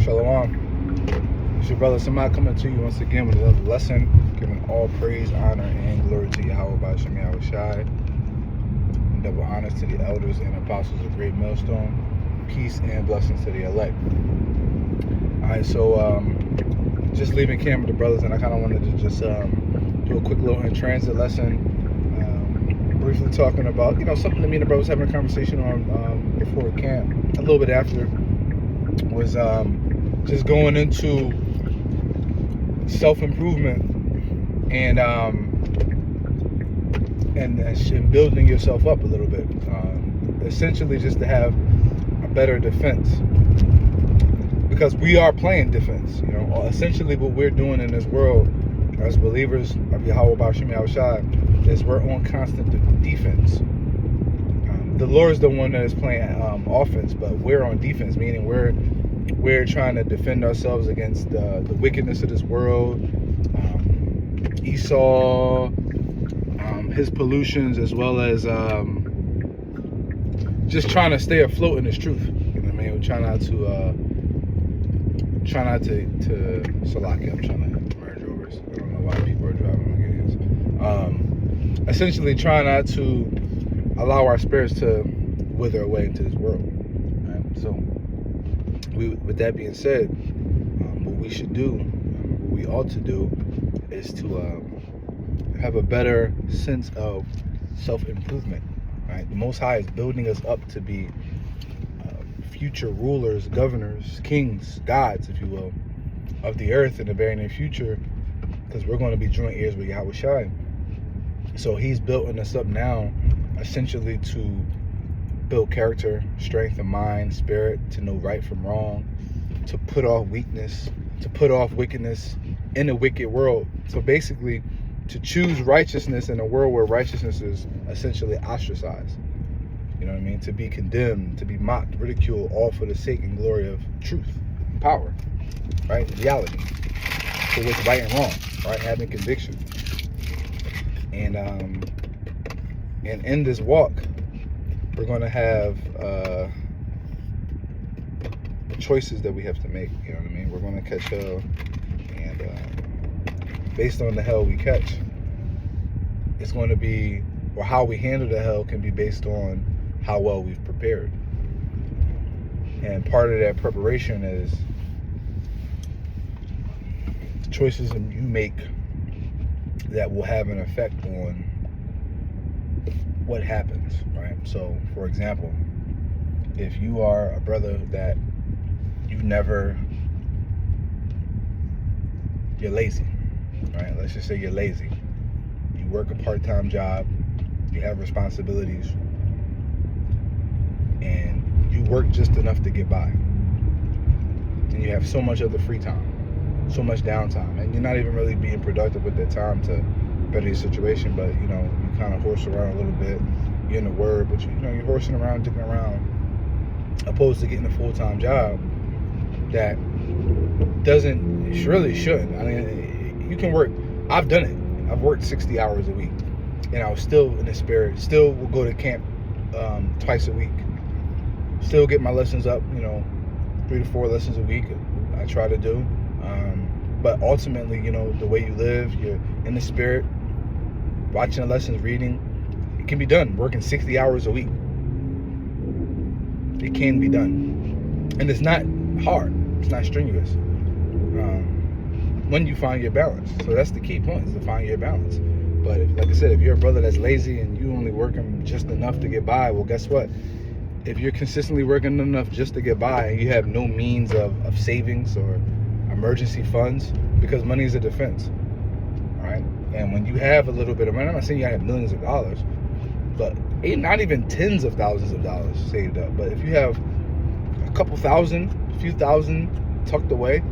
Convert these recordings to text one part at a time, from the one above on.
Shalom. It's your brother Samad coming to you once again with another lesson, giving all praise, honor, and glory to Yahweh by Shem Yahweh Shai. And double honors to the elders and apostles of Great Millstone. Peace and blessings to the elect. Alright, so just leaving camp with the brothers, and I kind of wanted to just do a quick little in transit lesson. Briefly talking about, something that me and the brothers having a conversation on before camp, a little bit after, was just going into self-improvement and building yourself up a little bit, essentially just to have a better defense, because we are playing defense. Essentially what we're doing in this world as believers of Yahweh B'Shem Yahweh Shai is we're on constant defense. The Lord is the one that is playing offense, but we're on defense, meaning we're trying to defend ourselves against the wickedness of this world, Esau, his pollutions, as well as just trying to stay afloat in this truth. We're trying not to Salaki. I'm trying to merge overs. I don't know why people are driving like it is. Essentially trying not to allow our spirits to wither away into this world. Right? So, with that being said, what we should do, what we ought to do, is to have a better sense of self-improvement. Right? The Most High is building us up to be future rulers, governors, kings, gods, if you will, of the earth in the very near future, because we're going to be joint heirs with Yahweh Shai. So he's building us up now, essentially to build character, strength of mind, spirit, to know right from wrong, to put off weakness, to put off wickedness in a wicked world. So basically, to choose righteousness in a world where righteousness is essentially ostracized. To be condemned, to be mocked, ridiculed, all for the sake and glory of truth, power, right? Reality. For what's right and wrong, right? Having conviction. And in this walk, we're going to have choices that we have to make. We're going to catch hell, and based on the hell we catch, it's going to be, or how we handle the hell can be based on how well we've prepared. And part of that preparation is the choices that you make that will have an effect on what happens, right? So, for example, if you are a brother that you're lazy, right? Let's just say you're lazy. You work a part-time job, you have responsibilities, and you work just enough to get by. And you have so much other free time, so much downtime, and you're not even really being productive with that time to better your situation, but you kind of horse around a little bit. You're in the word, but you're horsing around, dicking around, opposed to getting a full-time job that really shouldn't. You can work. I've done it. I've worked 60 hours a week, and I was still in the spirit. Still will go to camp twice a week. Still get my lessons up, 3 to 4 lessons a week. I try to do. But ultimately, the way you live, you're in the spirit, watching the lessons, reading, it can be done. Working 60 hours a week. It can be done. And it's not hard. It's not strenuous. When you find your balance. So that's the key point, is to find your balance. But like I said, if you're a brother that's lazy and you only working just enough to get by, well, guess what? If you're consistently working enough just to get by and you have no means of savings or emergency funds, because money is a defense, all right? And when you have a little bit of money, I'm not saying you have millions of dollars, but not even tens of thousands of dollars saved up. But if you have a couple thousand, a few thousand tucked away,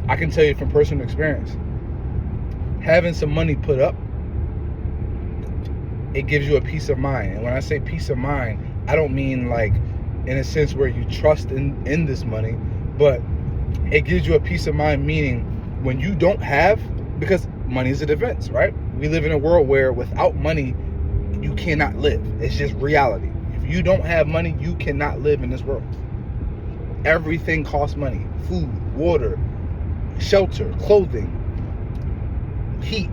I can tell you from personal experience, having some money put up, it gives you a peace of mind. And when I say peace of mind, I don't mean like in a sense where you trust in this money, but it gives you a peace of mind, meaning when you don't have, because money is a defense, right? We live in a world where without money, you cannot live. It's just reality. If you don't have money, you cannot live in this world. Everything costs money. Food, water, shelter, clothing, heat,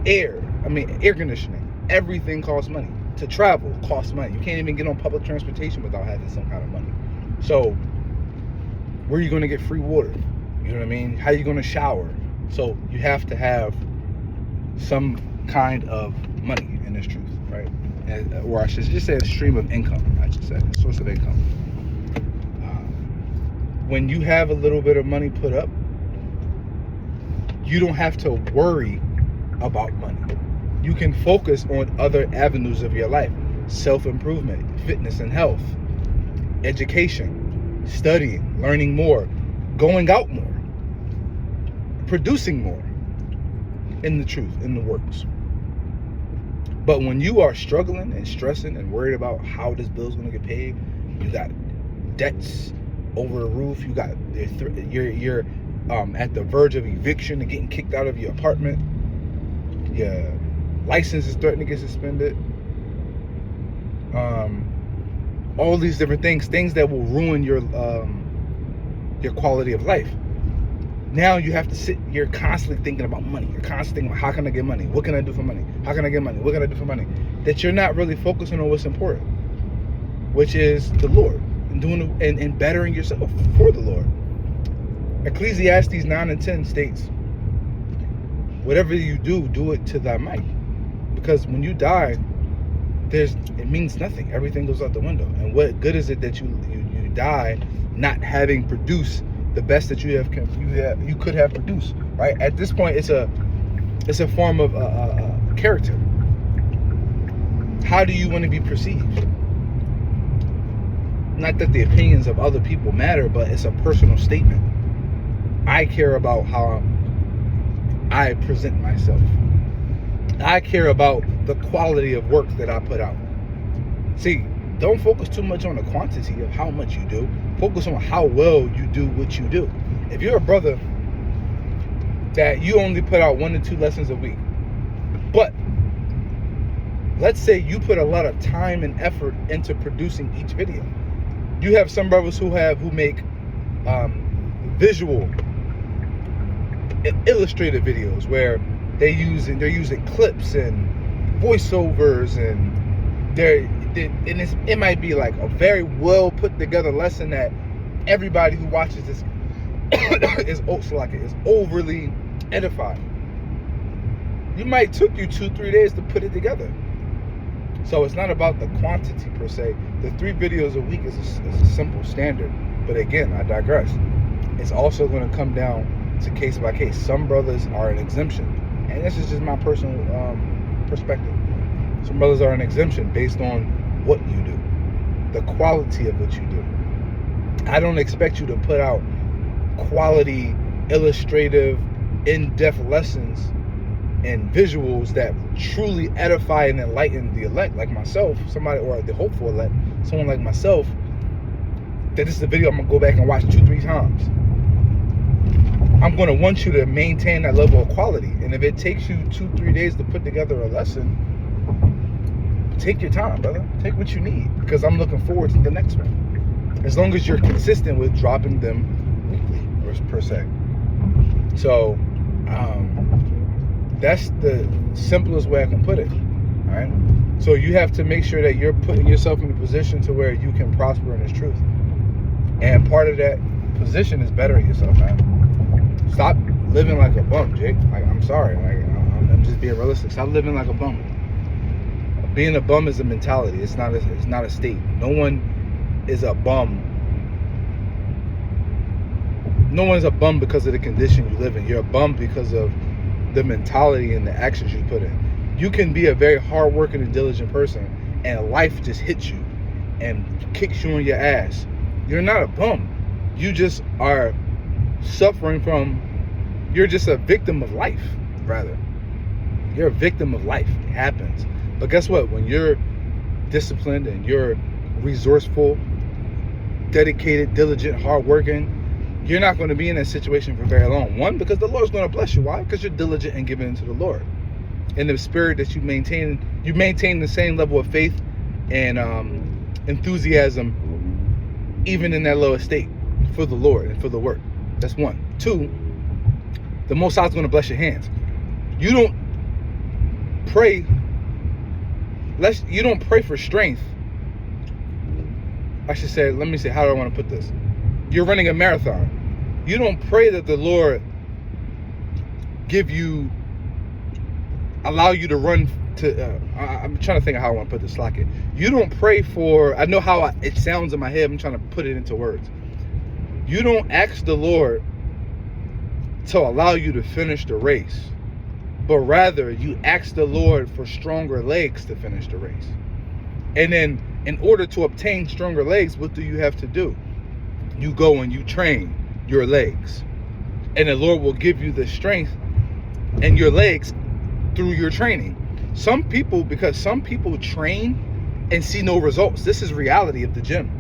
air conditioning. Everything costs money. To travel costs money. You can't even get on public transportation without having some kind of money. So where are you going to get free water? You know what I mean? How are you going to shower? So you have to have some kind of money in this truth, right? Or I should just say a stream of income, I should say, a source of income. When you have a little bit of money put up, you don't have to worry about money. You can focus on other avenues of your life. Self-improvement, fitness and health, education, studying, learning more, going out more, producing more in the truth, in the works. But when you are struggling and stressing and worried about how this bill's going to get paid, you got debts over the roof, you got you're at the verge of eviction and getting kicked out of your apartment, your license is threatening to get suspended, all these different things that will ruin your quality of life. Now you have to sit, you're constantly thinking about money. You're constantly thinking about, how can I get money? What can I do for money? How can I get money? What can I do for money? That you're not really focusing on what's important, which is the Lord, and doing and bettering yourself for the Lord. Ecclesiastes 9 and 10 states, whatever you do, do it to thy might. Because when you die, it means nothing. Everything goes out the window. And what good is it that you die not having produced the best that you could have produced, right? At this point, it's a form of character. How do you want to be perceived? Not that the opinions of other people matter, but it's a personal statement. I care about how I present myself. I care about the quality of work that I put out. See, don't focus too much on the quantity of how much you do. Focus on how well you do what you do. If you're a brother that you only put out 1 to 2 lessons a week, but let's say you put a lot of time and effort into producing each video. You have some brothers who make visual, illustrated videos where they're using clips and voiceovers, and it might be like a very well put together lesson that everybody who watches this is overly edified. You might took you 2-3 days to put it together. So it's not about the quantity per se. The 3 videos a week is a simple standard. But again, I digress. It's also going to come down to case by case. Some brothers are an exemption, and this is just my personal perspective. Some brothers are an exemption based on what you do, the quality of what you do. I don't expect you to put out quality, illustrative, in-depth lessons and visuals that truly edify and enlighten the elect, like myself, somebody, or the hopeful elect, someone like myself, that this is a video I'm going to go back and watch 2-3 times. I'm going to want you to maintain that level of quality. And if it takes you 2-3 days to put together a lesson, take your time, brother. Take what you need, because I'm looking forward to the next one. As long as you're consistent with dropping them weekly, per se. So, that's the simplest way I can put it. All right. So you have to make sure that you're putting yourself in a position to where you can prosper in this truth. And part of that position is bettering yourself, man. Stop living like a bum, Jake. Like, I'm sorry. Like, I'm just being realistic. Stop living like a bum. Being a bum is a mentality. It's not a state. No one is a bum. No one is a bum because of the condition you live in. You're a bum because of the mentality and the actions you put in. You can be a very hardworking and diligent person, and life just hits you and kicks you on your ass. You're not a bum. You just are suffering from, you're just a victim of life, rather. You're a victim of life. It happens. But guess what? When you're disciplined and you're resourceful, dedicated, diligent, hardworking, you're not going to be in that situation for very long. One, because the Lord's going to bless you. Why? Because you're diligent and giving into the Lord. In the spirit that you maintain the same level of faith and enthusiasm, even in that lower state. for the Lord and for the work. That's one. Two, the Most High is going to bless your hands. You don't pray. You don't pray for strength. I should say, let me say, how do I want to put this? You're running a marathon. You don't pray that the Lord allow you to run to, I'm trying to think of how I want to put this, like it. You don't pray for, I know how it sounds in my head, I'm trying to put it into words. You don't ask the Lord to allow you to finish the race, but rather you ask the Lord for stronger legs to finish the race. And then in order to obtain stronger legs, what do you have to do? You go and you train your legs, and the Lord will give you the strength and your legs through your training. Because some people train and see no results. This is reality of the gym.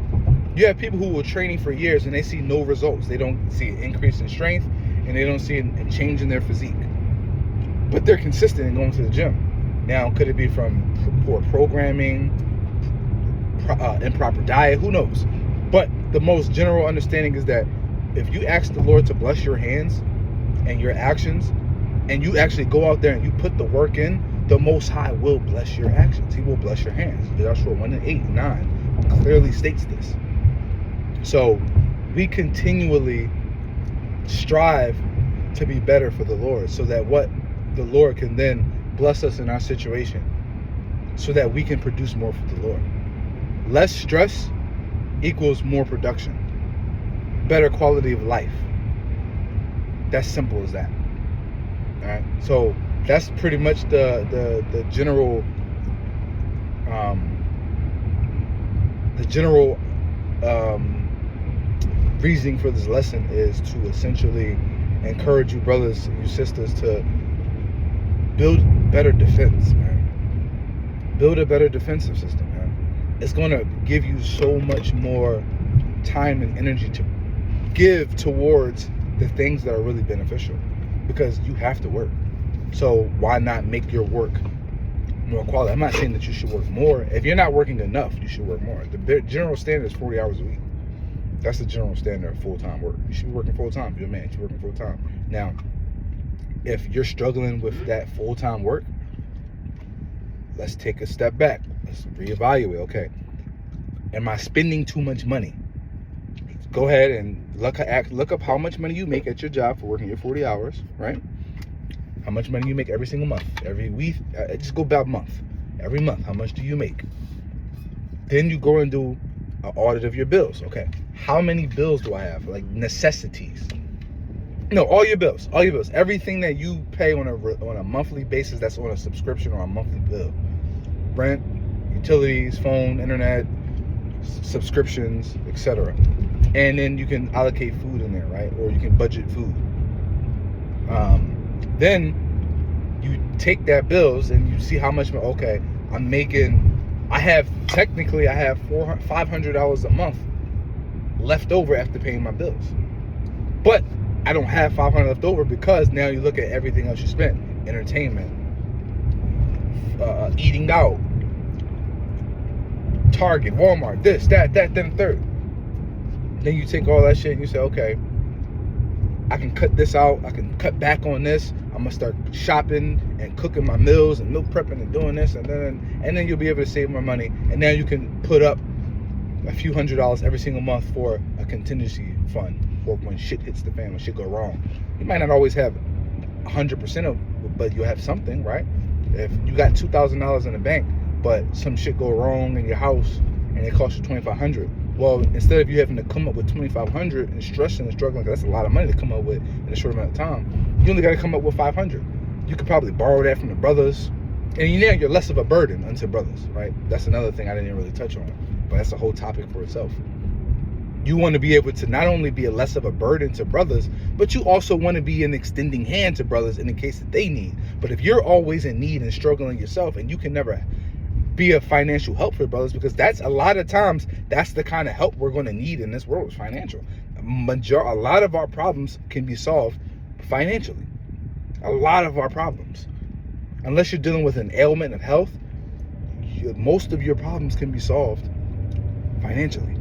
You have people who were training for years and they see no results. They don't see an increase in strength and they don't see a change in their physique. But they're consistent in going to the gym. Now, could it be from poor programming, improper diet? Who knows? But the most general understanding is that if you ask the Lord to bless your hands and your actions, and you actually go out there and you put the work in, the Most High will bless your actions. He will bless your hands. Joshua 1:8-9 clearly states this. So we continually strive to be better for the Lord, so that what the Lord can then bless us in our situation, so that we can produce more for the Lord. Less stress equals more production, better quality of life. That's simple as that. All right, so that's pretty much the general reasoning for this lesson is to essentially encourage you brothers and you sisters to build better defense, man. Build a better defensive system, man. It's going to give you so much more time and energy to give towards the things that are really beneficial, because you have to work. So why not make your work more quality? I'm not saying that you should work more. If you're not working enough, you should work more. The general standard is 40 hours a week. That's the general standard of full-time work. You should be working full-time. If you're a man, you should be working full-time. Now, if you're struggling with that full-time work, let's take a step back. Let's reevaluate. Okay, am I spending too much money? Go ahead and look up how much money you make at your job for working your 40 hours, right? How much money you make every single month, every week. Just go about month. Every month, how much do you make? Then you go and do an audit of your bills. Okay, how many bills do I have? Like necessities. No, all your bills, everything that you pay on a monthly basis, that's on a subscription or a monthly bill. Rent, utilities, phone, internet, subscriptions, etc. And then you can allocate food in there, right? Or you can budget food. Then you take that bills and you see how much. Okay, I have $500 a month left over after paying my bills, but I don't have $500 left over, because now you look at everything else you spent: entertainment, eating out, Target, Walmart, this, that, then third. Then you take all that shit and you say, okay, I can cut this out. I can cut back on this. I'm gonna start shopping and cooking my meals and meal prepping and doing this, and then you'll be able to save more money. And now you can put up a few $100s every single month for a contingency fund for when shit hits the fan, when shit go wrong. You might not always have 100% of, but you have something, right? If you got $2,000 in the bank, but some shit go wrong in your house and it costs you $2,500. Well, instead of you having to come up with $2,500 and stressing and struggling, because that's a lot of money to come up with in a short amount of time, you only got to come up with $500. You could probably borrow that from the brothers, and you're less of a burden unto brothers, right? That's another thing I didn't really touch on, but that's a whole topic for itself. You want to be able to not only be less of a burden to brothers, but you also want to be an extending hand to brothers in the case that they need. But if you're always in need and struggling yourself, and you can never be a financial help for brothers, because that's a lot of times that's the kind of help we're going to need in this world, is financial. A lot of our problems can be solved financially. A lot of our problems, unless you're dealing with an ailment of health, most of your problems can be solved financially.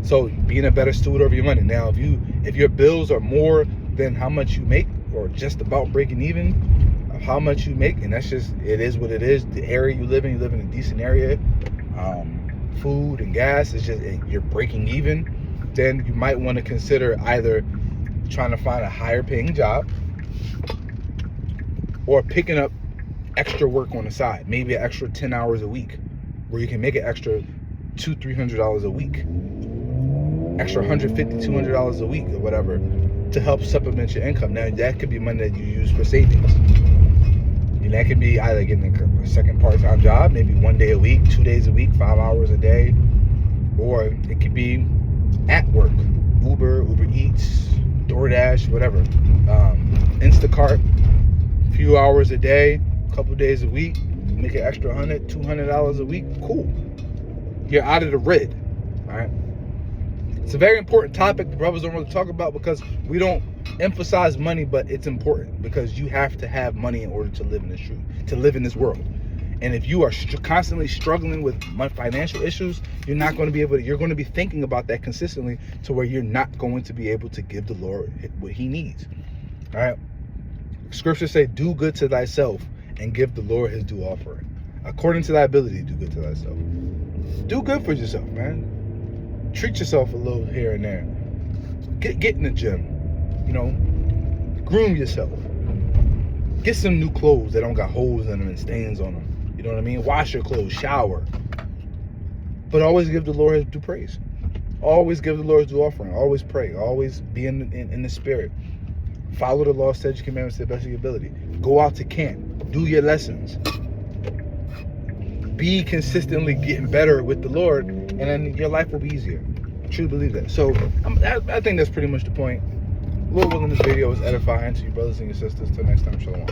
So being a better steward over your money. Now, if your bills are more than how much you make, or just about breaking even of how much you make, and that's just, it is what it is. The area you live in a decent area. Food and gas is just, you're breaking even. Then you might want to consider either trying to find a higher paying job or picking up extra work on the side, maybe an extra 10 hours a week, where you can make an extra $200-300 a week, extra $150-200 a week or whatever, to help supplement your income. Now that could be money that you use for savings. And that could be either getting a second part-time job, maybe 1 day a week, 2 days a week, 5 hours a day, or it could be at work, Uber Eats, DoorDash, whatever, Instacart, a few hours a day, a couple days a week, make an extra $100-200 a week, cool. You're out of the red, all right? It's a very important topic the brothers don't really talk about, because we don't emphasize money, but it's important because you have to have money in order to live in this truth, to live in this world. And if you are constantly struggling with financial issues, you're not going to be able to, you're going to be thinking about that consistently, to where you're not going to be able to give the Lord what he needs. All right. Scriptures say, do good to thyself and give the Lord his due offering. According to thy ability, do good to thyself. Do good for yourself, man. Treat yourself a little here and there. Get in the gym. Groom yourself. Get some new clothes that don't got holes in them and stains on them. You know what I mean? Wash your clothes, shower. But always give the Lord his due praise. Always give the Lord his due offering. Always pray. Always be in the spirit. Follow the law, statutes, commandments to the best of your ability. Go out to camp. Do your lessons. Be consistently getting better with the Lord, and then your life will be easier. I truly believe that. So I think that's pretty much the point. Lord willing, this video was edifying to you brothers and your sisters. Till next time, shalom.